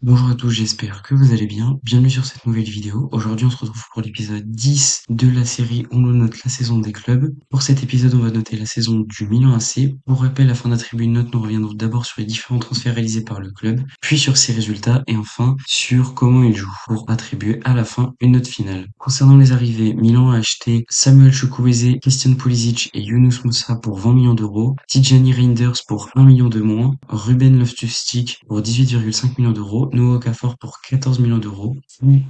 Bonjour à tous, j'espère que vous allez bien. Bienvenue sur cette nouvelle vidéo. Aujourd'hui, on se retrouve pour l'épisode 10 de la série où l'on note la saison des clubs. Pour cet épisode, on va noter la saison du Milan AC. Pour rappel, afin d'attribuer une note, nous reviendrons d'abord sur les différents transferts réalisés par le club, puis sur ses résultats et enfin sur comment il joue pour attribuer à la fin une note finale. Concernant les arrivées, Milan a acheté Samuel Chukwueze, Christian Pulisic et Yunus Moussa pour 20 millions d'euros, Tijani Reinders pour 1 million de moins, Ruben Loftus-Cheek pour 18,5 millions d'euros, Noah Okafor pour 14 millions d'euros,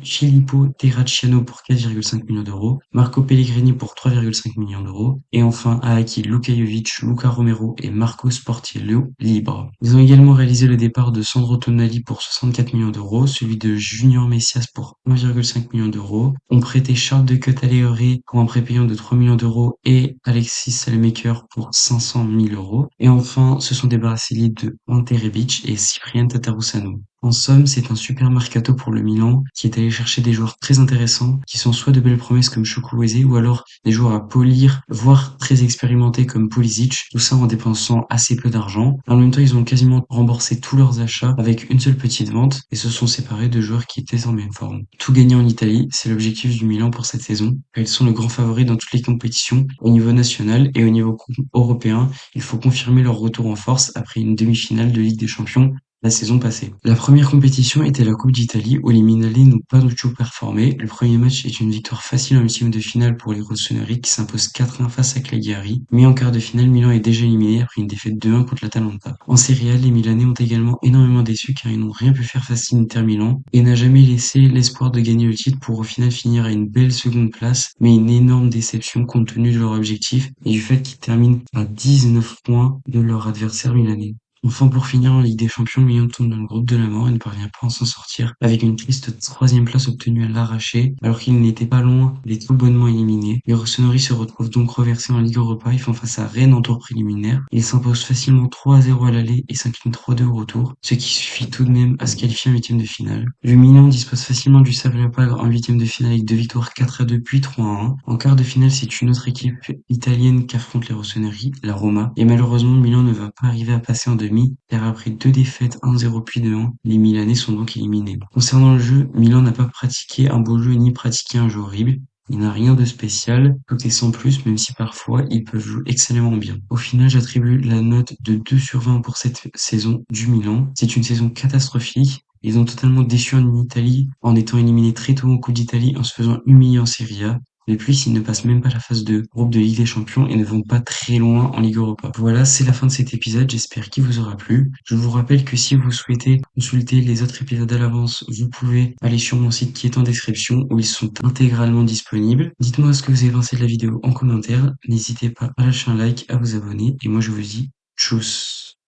Filippo Terracciano pour 4,5 millions d'euros, Marco Pellegrini pour 3,5 millions d'euros, et enfin a acquis Luka Jovic, Luca Romero et Marco Sportiello libres. Ils ont également réalisé le départ de Sandro Tonali pour 64 millions d'euros, celui de Junior Messias pour 1,5 million d'euros, ont prêté Charles de Ketelaere pour un prépayant de 3 millions d'euros et Alexis Salmaker pour 500 000 euros, et enfin se sont débarrassés de Ante Rebic et Cyprien Tatarusanu. En somme, c'est un super mercato pour le Milan qui est allé chercher des joueurs très intéressants qui sont soit de belles promesses comme Chukwueze ou alors des joueurs à polir, voire très expérimentés comme Pulisic, tout ça en dépensant assez peu d'argent. En même temps, ils ont quasiment remboursé tous leurs achats avec une seule petite vente et se sont séparés de joueurs qui étaient en même forme. Tout gagner en Italie, c'est l'objectif du Milan pour cette saison. Ils sont le grand favori dans toutes les compétitions au niveau national et au niveau européen. Il faut confirmer leur retour en force après une demi-finale de Ligue des Champions la saison passée. La première compétition était la Coupe d'Italie où les Milanais n'ont pas du tout performé. Le premier match est une victoire facile en huitième de finale pour les rossoneri qui s'imposent 4-1 face à Cagliari. Mais en quart de finale, Milan est déjà éliminé après une défaite 2-1 contre l'Atalanta. En Serie A, les Milanais ont également énormément déçu car ils n'ont rien pu faire face à Inter Milan et n'a jamais laissé l'espoir de gagner le titre pour au final finir à une belle seconde place, mais une énorme déception compte tenu de leur objectif et du fait qu'ils terminent à 19 points de leur adversaire milanais. Enfin, pour finir en Ligue des Champions, Milan tombe dans le groupe de la mort et ne parvient pas à s'en sortir, avec une triste troisième place obtenue à l'arraché, alors qu'ils n'étaient pas loin d'être tout bonnement éliminés. Les Rossoneri se retrouvent donc reversés en Ligue Europa, ils font face à Rennes en tour préliminaire. Ils s'imposent facilement 3-0 à l'aller et s'inclinent 3-2 au retour, ce qui suffit tout de même à se qualifier en huitième de finale. Le Milan dispose facilement du sable à pagre en huitième de finale avec 2 victoires 4-2 puis 3-1. En quart de finale, c'est une autre équipe italienne qui affronte les Rossoneri, la Roma, et malheureusement Milan ne va pas arriver à passer en demi car après 2 défaites 1-0 puis 2-1, les Milanais sont donc éliminés. Concernant le jeu, Milan n'a pas pratiqué un beau jeu ni pratiqué un jeu horrible. Il n'a rien de spécial, tout est sans plus, même si parfois ils peuvent jouer excellemment bien. Au final, j'attribue la note de 2/20 pour cette saison du Milan. C'est une saison catastrophique. Ils ont totalement déçu en Italie en étant éliminés très tôt en Coupe d'Italie en se faisant humilier en Serie A. De plus, ils ne passent même pas la phase de groupe de Ligue des Champions et ne vont pas très loin en Ligue Europa. Voilà, c'est la fin de cet épisode, j'espère qu'il vous aura plu. Je vous rappelle que si vous souhaitez consulter les autres épisodes à l'avance, vous pouvez aller sur mon site qui est en description où ils sont intégralement disponibles. Dites-moi ce que vous avez pensé de la vidéo en commentaire, n'hésitez pas à lâcher un like, à vous abonner et moi je vous dis tchuss.